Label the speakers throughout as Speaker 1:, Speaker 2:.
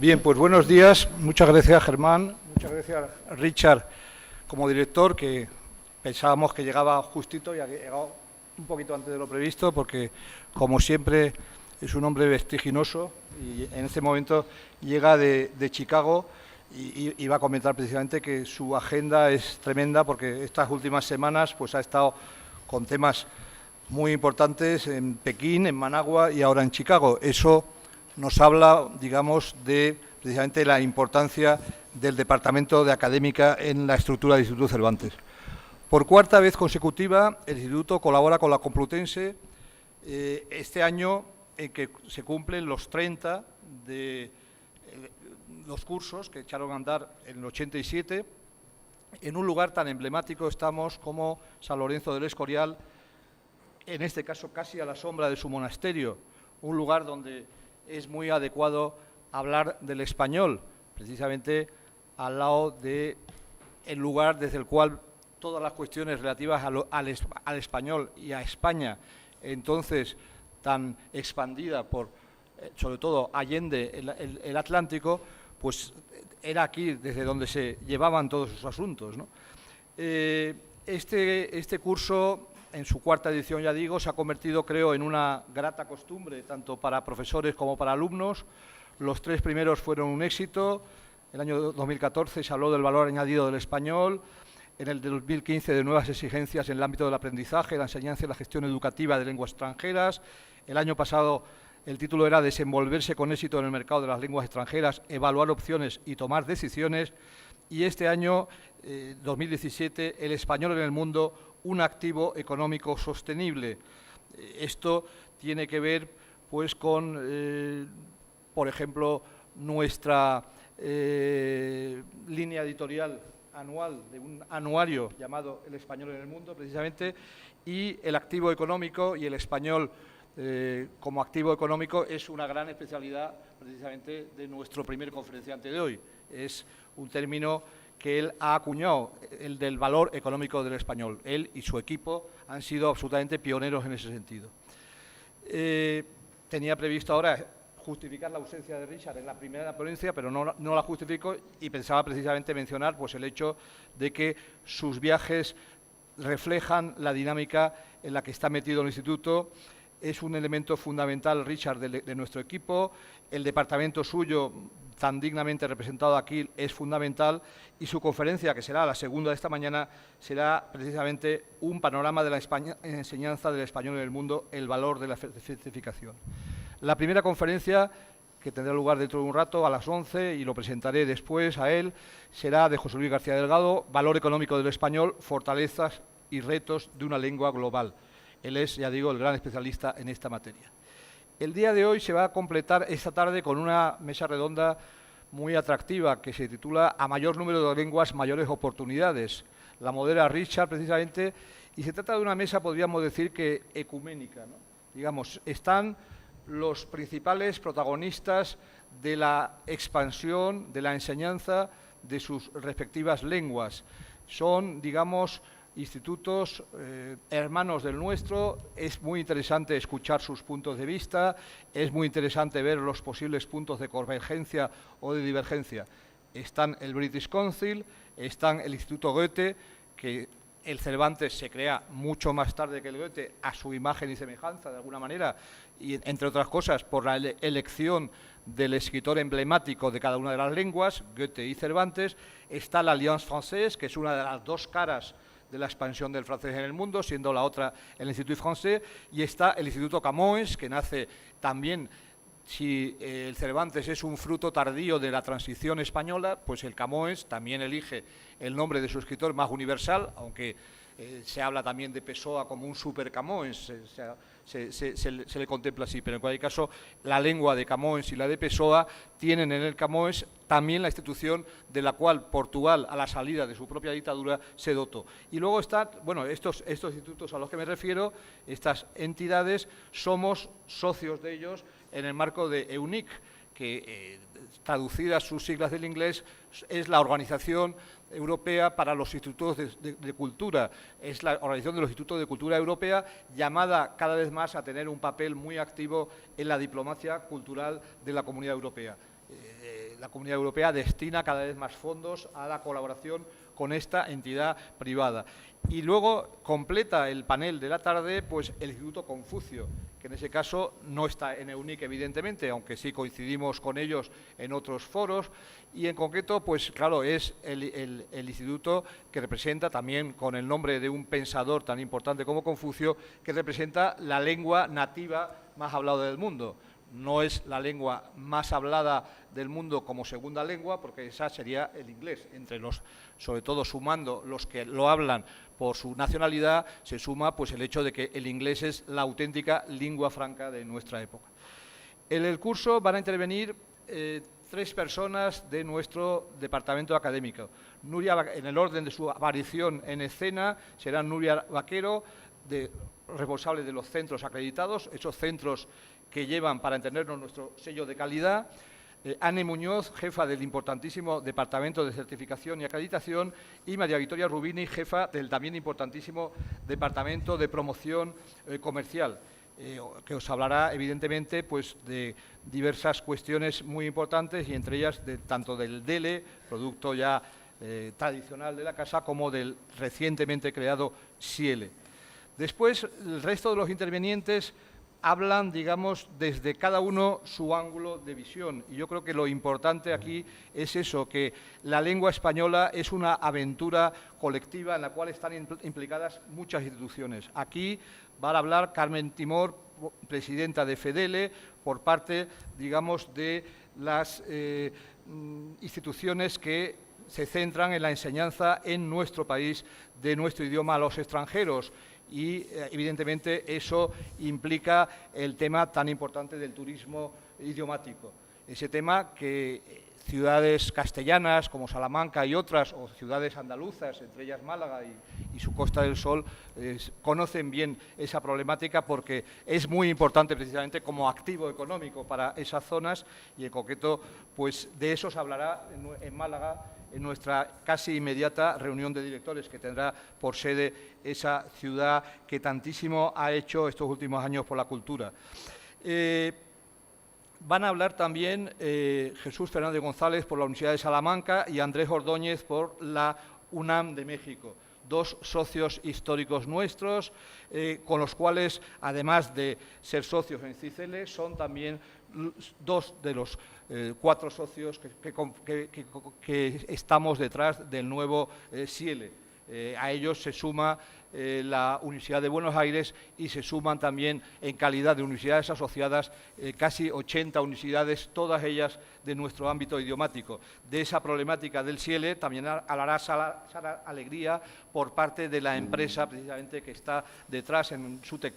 Speaker 1: Bien, pues buenos días. Muchas gracias, Germán. Muchas gracias, Richard, como director, que pensábamos que llegaba justito y ha llegado un poquito antes de lo previsto, porque, como siempre, es un hombre vertiginoso y en este momento llega de Chicago y va a comentar precisamente que su agenda es tremenda, porque estas últimas semanas pues, ha estado con temas muy importantes en Pekín, en Managua y ahora en Chicago. Eso nos habla, digamos, de precisamente la importancia del Departamento de Académica en la estructura del Instituto Cervantes. Por cuarta vez consecutiva, el Instituto colabora con la Complutense este año en que se cumplen los 30 de los cursos que echaron a andar en el 87. En un lugar tan emblemático estamos como San Lorenzo del Escorial, en este caso casi a la sombra de su monasterio, un lugar donde es muy adecuado hablar del español, precisamente al lado del lugar desde el cual todas las cuestiones relativas al español y a España, entonces tan expandida por, sobre todo, allende el Atlántico, pues era aquí desde donde se llevaban todos sus asuntos, ¿no? Este curso, en su cuarta edición, ya digo, se ha convertido, creo, en una grata costumbre, tanto para profesores como para alumnos. Los tres primeros fueron un éxito. En el año 2014 se habló del valor añadido del español. En el de 2015 de nuevas exigencias en el ámbito del aprendizaje, la enseñanza y la gestión educativa de lenguas extranjeras. El año pasado el título era Desenvolverse con éxito en el mercado de las lenguas extranjeras, evaluar opciones y tomar decisiones. Y este año, 2017, el español en el mundo, un activo económico sostenible. Esto tiene que ver, pues, con, por ejemplo, nuestra línea editorial anual de un anuario llamado El Español en el Mundo, precisamente, y el activo económico y el español como activo económico es una gran especialidad, precisamente, de nuestro primer conferenciante de hoy. Es un término que él ha acuñado, el del valor económico del español. Él y su equipo han sido absolutamente pioneros en ese sentido. Tenía previsto ahora justificar la ausencia de Richard en la primera ponencia, pero no la justifico, y pensaba precisamente mencionar, pues, el hecho de que sus viajes reflejan la dinámica en la que está metido el Instituto. Es un elemento fundamental, Richard, de nuestro equipo. El departamento suyo, tan dignamente representado aquí, es fundamental, y su conferencia, que será la segunda de esta mañana, será precisamente un panorama de la enseñanza del español en el mundo, el valor de la certificación. La primera conferencia, que tendrá lugar dentro de un rato, a las 11, y lo presentaré después a él, será de José Luis García Delgado, Valor económico del español, fortalezas y retos de una lengua global. Él es, ya digo, el gran especialista en esta materia. El día de hoy se va a completar esta tarde con una mesa redonda muy atractiva que se titula A mayor número de lenguas, mayores oportunidades. La modera Richard, precisamente, y se trata de una mesa, podríamos decir, que ecuménica, ¿no? Digamos, están los principales protagonistas de la expansión, de la enseñanza de sus respectivas lenguas. Son, digamos, institutos hermanos del nuestro. Es muy interesante escuchar sus puntos de vista, es muy interesante ver los posibles puntos de convergencia o de divergencia. Están el British Council, están el Instituto Goethe, que el Cervantes se crea mucho más tarde que el Goethe, a su imagen y semejanza, de alguna manera, y entre otras cosas por la elección del escritor emblemático de cada una de las lenguas, Goethe y Cervantes. Está la Alliance Française, que es una de las dos caras de la expansión del francés en el mundo, siendo la otra el Institut Français, y está el Instituto Camões, que nace también, si el Cervantes es un fruto tardío de la transición española, pues el Camões también elige el nombre de su escritor más universal, aunque se habla también de Pessoa como un super Camões, se le contempla así, pero en cualquier caso la lengua de Camões y la de Pessoa tienen en el Camões también la institución de la cual Portugal, a la salida de su propia dictadura, se dotó. Y luego están, bueno, estos institutos a los que me refiero, estas entidades, somos socios de ellos en el marco de EUNIC, que traducidas sus siglas del inglés, es la Organización Europea para los Institutos de Cultura. Es la Organización de los Institutos de Cultura Europea, llamada cada vez más a tener un papel muy activo en la diplomacia cultural de la Comunidad Europea. la Comunidad Europea destina cada vez más fondos a la colaboración con esta entidad privada. Y luego completa el panel de la tarde pues, el Instituto Confucio, que en ese caso no está en EUNIC, evidentemente, aunque sí coincidimos con ellos en otros foros, y en concreto, pues claro, es el instituto que representa también, con el nombre de un pensador tan importante como Confucio, que representa la lengua nativa más hablada del mundo. No es la lengua más hablada del mundo como segunda lengua, porque esa sería el inglés. Entre los, sobre todo sumando los que lo hablan por su nacionalidad, se suma pues el hecho de que el inglés es la auténtica lengua franca de nuestra época. En el curso van a intervenir 3 personas de nuestro departamento académico. Nuria, en el orden de su aparición en escena, será Nuria Vaquero, responsable de los centros acreditados, esos centros que llevan, para entendernos, nuestro sello de calidad. Anne Muñoz, jefa del importantísimo Departamento de Certificación y Acreditación, y María Victoria Rubini, jefa del también importantísimo Departamento de Promoción Comercial, que os hablará, evidentemente, pues, de diversas cuestiones muy importantes, y entre ellas tanto del DELE, producto ya tradicional de la casa, como del recientemente creado SIELE. Después, el resto de los intervinientes hablan, digamos, desde cada uno su ángulo de visión. Y yo creo que lo importante aquí es eso, que la lengua española es una aventura colectiva en la cual están implicadas muchas instituciones. Aquí va a hablar Carmen Timor, presidenta de FEDELE, por parte, digamos, de las instituciones que se centran en la enseñanza en nuestro país de nuestro idioma a los extranjeros. Y, evidentemente, eso implica el tema tan importante del turismo idiomático. Ese tema que ciudades castellanas como Salamanca y otras, o ciudades andaluzas, entre ellas Málaga y su Costa del Sol, conocen bien esa problemática, porque es muy importante precisamente como activo económico para esas zonas, y en concreto pues, de eso se hablará en Málaga, en nuestra casi inmediata reunión de directores, que tendrá por sede esa ciudad que tantísimo ha hecho estos últimos años por la cultura. Van a hablar también Jesús Fernández González por la Universidad de Salamanca y Andrés Ordóñez por la UNAM de México, 2 socios históricos nuestros, con los cuales, además de ser socios en CICELE, son también 2 de los 4 socios que estamos detrás del nuevo SIELE. A ellos se suma la Universidad de Buenos Aires, y se suman también, en calidad de universidades asociadas, casi 80 universidades, todas ellas de nuestro ámbito idiomático. De esa problemática del SIELE también hablará Sara Alegría, por parte de la empresa precisamente que está detrás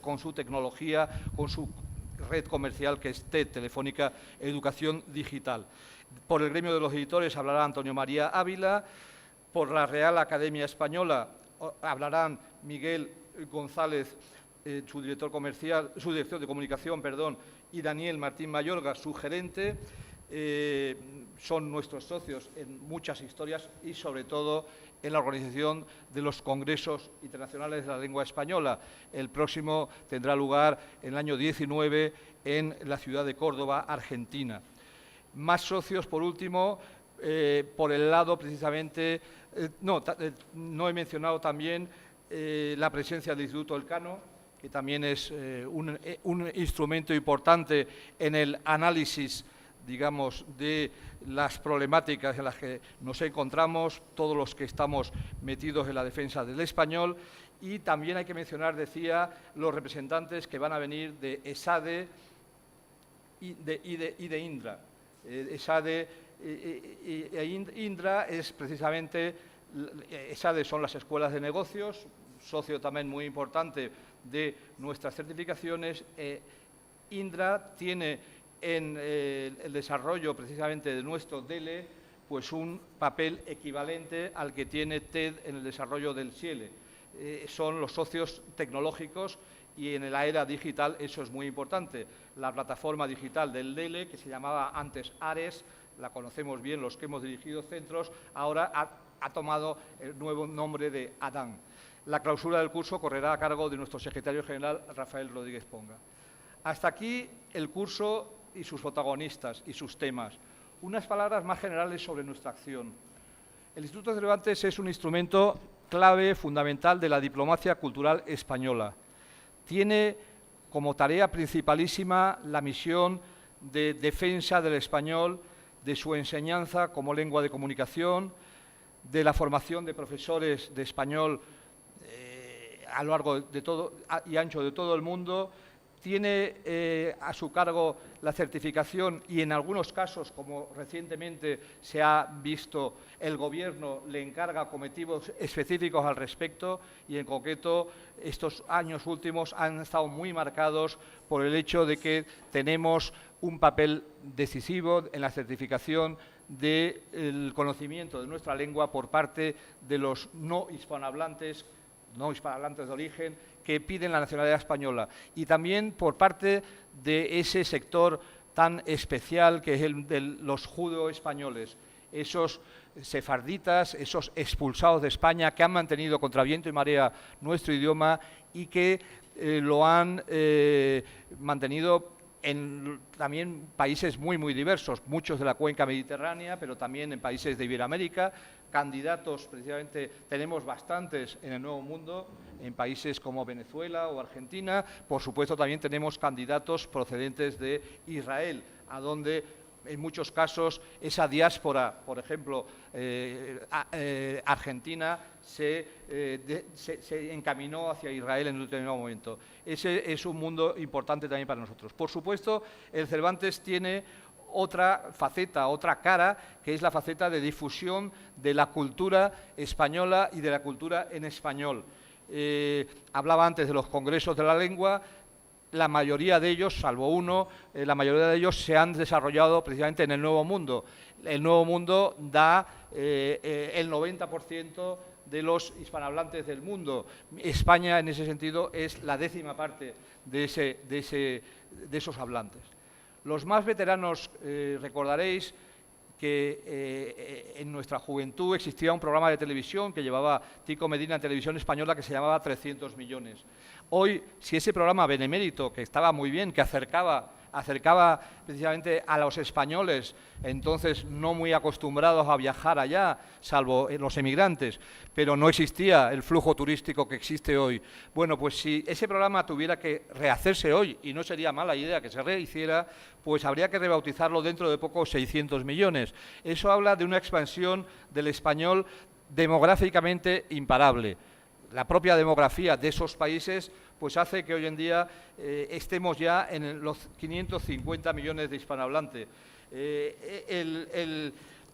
Speaker 1: con su tecnología, con su red comercial, que es TED, Telefónica Educación Digital. Por el gremio de los editores hablará Antonio María Ávila. Por la Real Academia Española hablarán Miguel González, su director de comunicación, y Daniel Martín Mayorga, su gerente. Son nuestros socios en muchas historias, y sobre todo en la organización de los congresos internacionales de la lengua española. El próximo tendrá lugar en el año 19 en la ciudad de Córdoba, Argentina. Más socios, por último, por el lado precisamente, no he mencionado también la presencia del Instituto Elcano, que también es un instrumento importante en el análisis, digamos, de las problemáticas en las que nos encontramos todos los que estamos metidos en la defensa del español. Y también hay que mencionar, decía, los representantes que van a venir de ESADE y de INDRA. ESADE e INDRA es precisamente, ESADE son las escuelas de negocios, socio también muy importante de nuestras certificaciones. INDRA tiene en el desarrollo precisamente de nuestro DELE pues un papel equivalente al que tiene TED en el desarrollo del SIELE. Son los socios tecnológicos, y en la era digital eso es muy importante. La plataforma digital del DELE, que se llamaba antes ARES, la conocemos bien los que hemos dirigido centros, ahora ha tomado el nuevo nombre de ADAN. La clausura del curso correrá a cargo de nuestro secretario general, Rafael Rodríguez Ponga. Hasta aquí el curso y sus protagonistas y sus temas. Unas palabras más generales sobre nuestra acción. El Instituto Cervantes es un instrumento clave, fundamental de la diplomacia cultural española. Tiene como tarea principalísima la misión de defensa del español, de su enseñanza como lengua de comunicación, de la formación de profesores de español a lo largo de todo y ancho de todo el mundo. Tiene a su cargo la certificación y en algunos casos, como recientemente se ha visto, el Gobierno le encarga comitivos específicos al respecto y, en concreto, estos años últimos han estado muy marcados por el hecho de que tenemos un papel decisivo en la certificación del conocimiento de nuestra lengua por parte de los no hispanohablantes de origen, que piden la nacionalidad española, y también por parte de ese sector tan especial que es el de los judeoespañoles, esos sefarditas, esos expulsados de España que han mantenido contra viento y marea nuestro idioma y que lo han mantenido en también países muy diversos, muchos de la cuenca mediterránea, pero también en países de Iberoamérica. Candidatos, precisamente, tenemos bastantes en el Nuevo Mundo, en países como Venezuela o Argentina. Por supuesto, también tenemos candidatos procedentes de Israel, a donde en muchos casos esa diáspora, por ejemplo, argentina, se encaminó hacia Israel en un determinado momento. Ese es un mundo importante también para nosotros. Por supuesto, el Cervantes tiene otra faceta, otra cara, que es la faceta de difusión de la cultura española y de la cultura en español. Hablaba antes de los congresos de la lengua. La mayoría de ellos, salvo uno, la mayoría de ellos se han desarrollado precisamente en el Nuevo Mundo. El Nuevo Mundo da el 90% de los hispanohablantes del mundo. España, en ese sentido, es la 10ª parte de esos hablantes. Los más veteranos recordaréis que en nuestra juventud existía un programa de televisión que llevaba Tico Medina en Televisión Española que se llamaba 300 millones. Hoy, si ese programa benemérito, que estaba muy bien, que acercaba precisamente a los españoles, entonces no muy acostumbrados a viajar allá, salvo los emigrantes, pero no existía el flujo turístico que existe hoy. Bueno, pues si ese programa tuviera que rehacerse hoy, y no sería mala idea que se rehiciera, pues habría que rebautizarlo dentro de poco 600 millones. Eso habla de una expansión del español demográficamente imparable. La propia demografía de esos países pues hace que hoy en día estemos ya en los 550 millones de hispanohablantes. El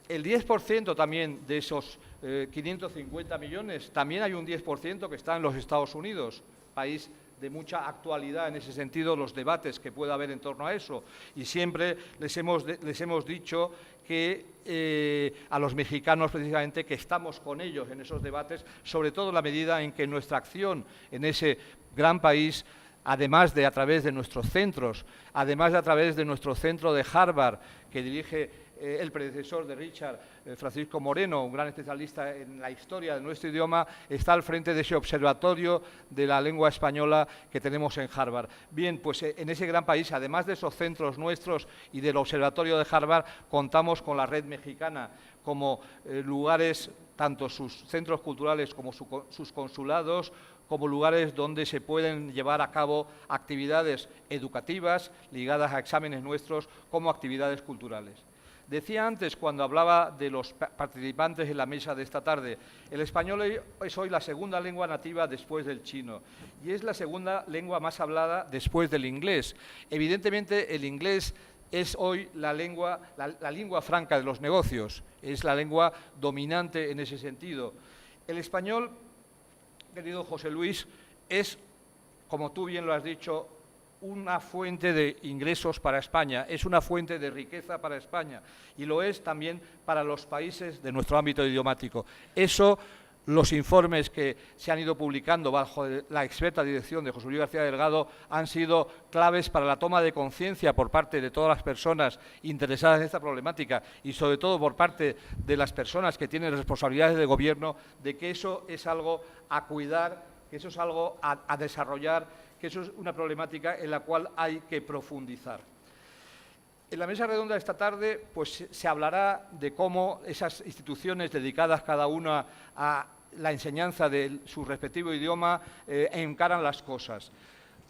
Speaker 1: 10% también de esos 550 millones, también hay un 10% que está en los Estados Unidos, país de mucha actualidad en ese sentido, los debates que pueda haber en torno a eso. Y siempre les hemos dicho que a los mexicanos, precisamente, que estamos con ellos en esos debates, sobre todo en la medida en que nuestra acción en ese gran país, además de a través de nuestros centros, además de a través de nuestro centro de Harvard, que dirige el predecesor de Richard, Francisco Moreno, un gran especialista en la historia de nuestro idioma, está al frente de ese observatorio de la lengua española que tenemos en Harvard. Bien, pues en ese gran país, además de esos centros nuestros y del observatorio de Harvard, contamos con la Red Mexicana como lugares, tanto sus centros culturales como sus consulados, como lugares donde se pueden llevar a cabo actividades educativas ligadas a exámenes nuestros como actividades culturales. Decía antes, cuando hablaba de los participantes en la mesa de esta tarde, el español es hoy la segunda lengua nativa después del chino y es la segunda lengua más hablada después del inglés. Evidentemente, el inglés es hoy la lengua franca de los negocios, es la lengua dominante en ese sentido. El español, querido José Luis, es, como tú bien lo has dicho, una fuente de ingresos para España, es una fuente de riqueza para España y lo es también para los países de nuestro ámbito idiomático. Eso, los informes que se han ido publicando bajo la experta dirección de José Luis García Delgado han sido claves para la toma de conciencia por parte de todas las personas interesadas en esta problemática y sobre todo por parte de las personas que tienen responsabilidades de gobierno, de que eso es algo a cuidar, que eso es algo a desarrollar, que eso es una problemática en la cual hay que profundizar. En la mesa redonda de esta tarde pues, se hablará de cómo esas instituciones dedicadas cada una a la enseñanza de su respectivo idioma encaran las cosas.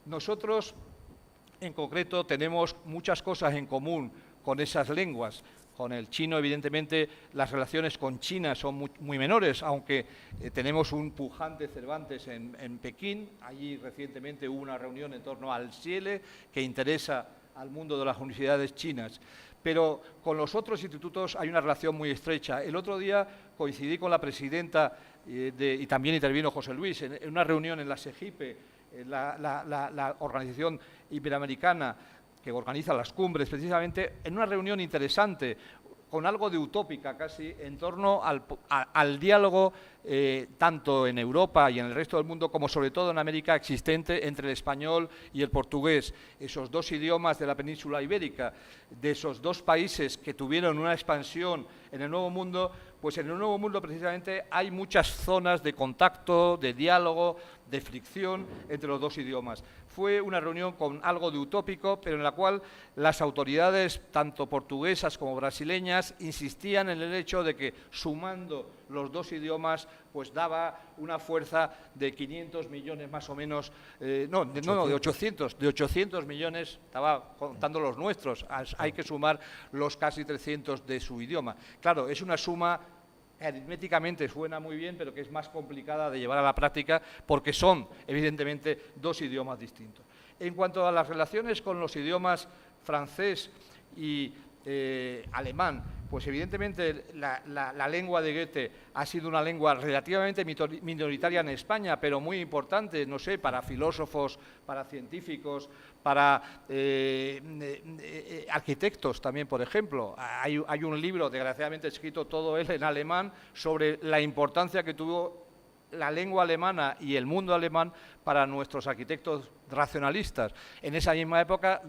Speaker 1: Nosotros, en concreto, tenemos muchas cosas en común con esas lenguas. Con el chino, evidentemente, las relaciones con China son muy menores, aunque tenemos un pujante Cervantes en Pekín. Allí recientemente hubo una reunión en torno al Xiele, que interesa al mundo de las universidades chinas. Pero con los otros institutos hay una relación muy estrecha. El otro día coincidí con la presidenta y también intervino José Luis en una reunión en la SEGIPE, la organización iberoamericana que organiza las cumbres, precisamente en una reunión interesante, con algo de utópica casi, en torno al diálogo, tanto en Europa y en el resto del mundo, como sobre todo en América, existente entre el español y el portugués, esos dos idiomas de la península ibérica, de esos dos países que tuvieron una expansión en el Nuevo Mundo. Pues en el Nuevo Mundo, precisamente, hay muchas zonas de contacto, de diálogo, de fricción entre los dos idiomas. Fue una reunión con algo de utópico, pero en la cual las autoridades, tanto portuguesas como brasileñas, insistían en el hecho de que, sumando los dos idiomas, pues daba una fuerza de 500 millones más o menos, de 800 millones, estaba contando los nuestros, hay que sumar los casi 300 de su idioma. Claro, es una suma aritméticamente suena muy bien, pero que es más complicada de llevar a la práctica porque son, evidentemente, dos idiomas distintos. En cuanto a las relaciones con los idiomas francés y alemán, pues evidentemente la lengua de Goethe ha sido una lengua relativamente minoritaria en España, pero muy importante, no sé, para filósofos, para científicos, para arquitectos también, por ejemplo. Hay un libro, desgraciadamente escrito todo él en alemán, sobre la importancia que tuvo la lengua alemana y el mundo alemán para nuestros arquitectos racionalistas. En esa misma época,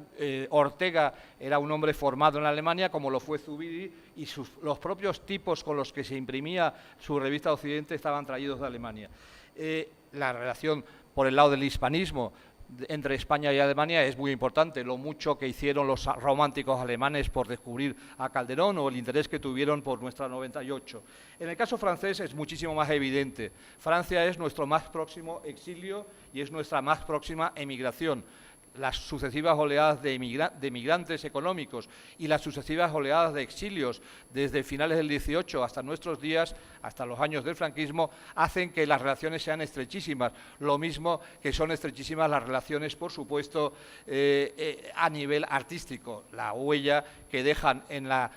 Speaker 1: Ortega era un hombre formado en Alemania, como lo fue Zubiri, y los propios tipos con los que se imprimía su revista Occidente estaban traídos de Alemania. La relación por el lado del hispanismo entre España y Alemania es muy importante, lo mucho que hicieron los románticos alemanes por descubrir a Calderón o el interés que tuvieron por nuestra 98. En el caso francés es muchísimo más evidente. Francia es nuestro más próximo exilio y es nuestra más próxima emigración. Las sucesivas oleadas de migrantes económicos y las sucesivas oleadas de exilios desde finales del 18 hasta nuestros días, hasta los años del franquismo, hacen que las relaciones sean estrechísimas. Lo mismo que son estrechísimas las relaciones, por supuesto, a nivel artístico. La huella que dejan en la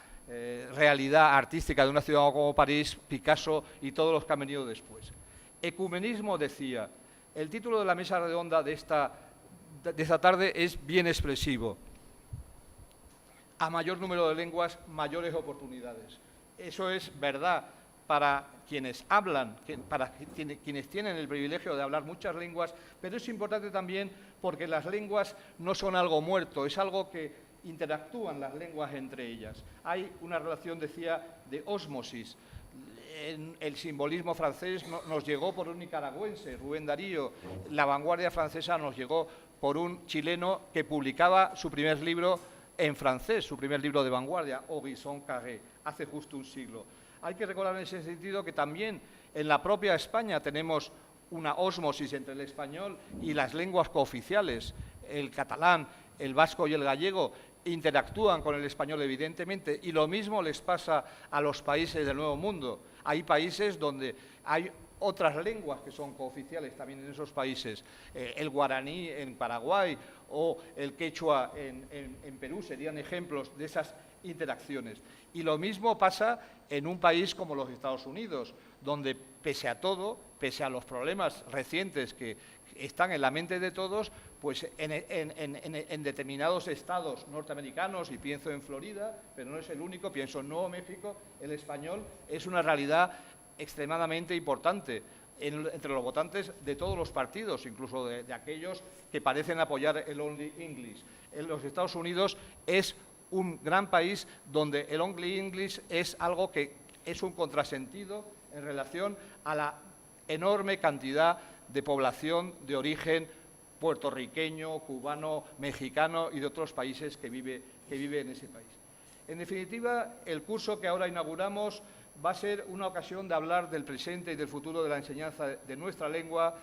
Speaker 1: realidad artística de una ciudad como París, Picasso y todos los que han venido después. Ecumenismo, decía. El título de la mesa redonda de esta tarde es bien expresivo. A mayor número de lenguas, mayores oportunidades. Eso es verdad para quienes hablan, para quienes tienen el privilegio de hablar muchas lenguas, pero es importante también porque las lenguas no son algo muerto, es algo que interactúan las lenguas entre ellas. Hay una relación, decía, de ósmosis. El simbolismo francés nos llegó por un nicaragüense, Rubén Darío. La vanguardia francesa nos llegó por un chileno que publicaba su primer libro en francés, su primer libro de vanguardia, Horizon Carré, hace justo un siglo. Hay que recordar en ese sentido que también en la propia España tenemos una ósmosis entre el español y las lenguas cooficiales. El catalán, el vasco y el gallego interactúan con el español, evidentemente, y lo mismo les pasa a los países del Nuevo Mundo. Hay países donde hay otras lenguas que son cooficiales también en esos países. El guaraní en Paraguay o el quechua en Perú serían ejemplos de esas interacciones. Y lo mismo pasa en un país como los Estados Unidos, donde pese a todo, pese a los problemas recientes que están en la mente de todos, pues en determinados estados norteamericanos, y pienso en Florida, pero no es el único, pienso en Nuevo México, el español es una realidad extremadamente importante entre los votantes de todos los partidos, incluso de aquellos que parecen apoyar el Only English. En los Estados Unidos es un gran país donde el Only English es algo que es un contrasentido en relación a la enorme cantidad de población de origen puertorriqueño, cubano, mexicano y de otros países que vive que vive en ese país. En definitiva, el curso que ahora inauguramos va a ser una ocasión de hablar del presente y del futuro de la enseñanza de nuestra lengua,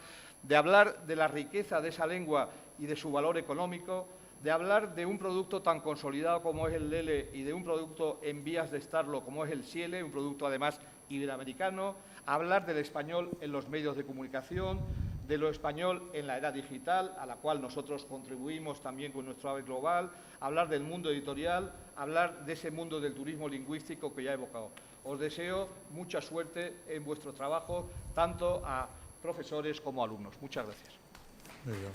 Speaker 1: de hablar de la riqueza de esa lengua y de su valor económico, de hablar de un producto tan consolidado como es el LELE y de un producto en vías de estarlo como es el SIELE, un producto además iberoamericano, hablar del español en los medios de comunicación, de lo español en la era digital, a la cual nosotros contribuimos también con nuestro AVE Global, hablar del mundo editorial, hablar de ese mundo del turismo lingüístico que ya he evocado. Os deseo mucha suerte en vuestro trabajo, tanto a profesores como a alumnos. Muchas gracias.
Speaker 2: Muy bien.